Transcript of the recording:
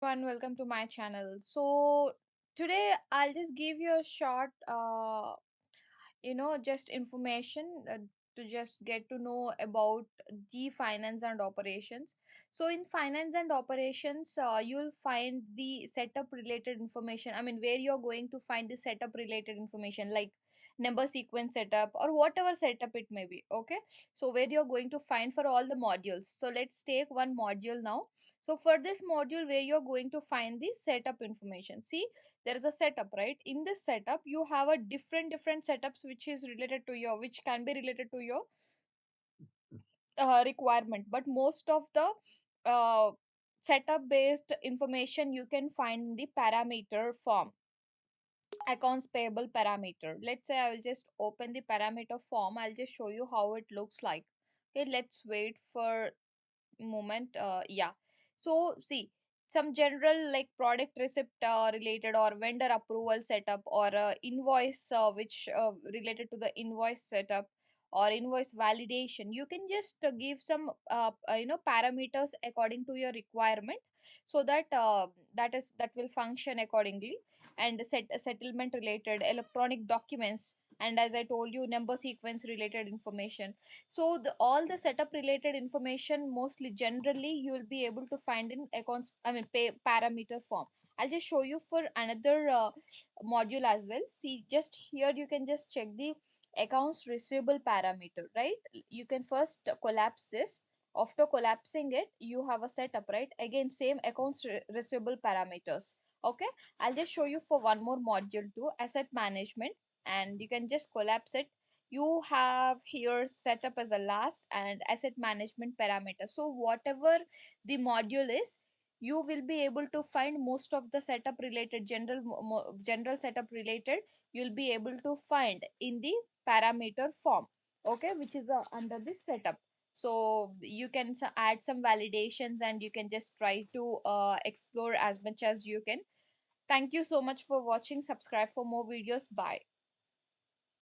Everyone, welcome to my channel. So today I'll just give you a short just information to just get to know about the finance and operations. So in finance and operations, you'll find the setup related information. I mean, where you're going to find the setup related information like number sequence setup or whatever setup it may be. Okay, so where you're going to find for all the modules. So let's take one module now. So for this module, where you're going to find the setup information, see, there is a setup, right? In this setup you have a different setups which is related to your, which can be related to your requirement, but most of the uh, setup based information you can find in the parameter form, accounts payable parameter. Let's say I will just open the parameter form. I'll just show you how it looks like. Okay, let's wait for moment. Yeah, so see, some general like product receipt related or vendor approval setup or invoice which related to the invoice setup or invoice validation. You can just give some parameters according to your requirement, so that that will function accordingly. And settlement related electronic documents, and as I told you, number sequence related information. So all the setup related information, mostly generally you will be able to find in accounts, I mean pay parameter form. I'll just show you for another module as well. See, just here you can just check the accounts receivable parameter, right? You can first collapse this. After collapsing it, you have a setup, right? Again, same accounts receivable parameters. Okay, I'll just show you for one more module too, asset management, and you can just collapse it. You have here setup as a last and asset management parameter. So whatever the module is, you will be able to find most of the setup related general setup related, you'll be able to find in the parameter form. Okay, which is under this setup. So you can add some validations and you can just try to explore as much as you can. Thank you so much for watching. Subscribe for more videos. Bye.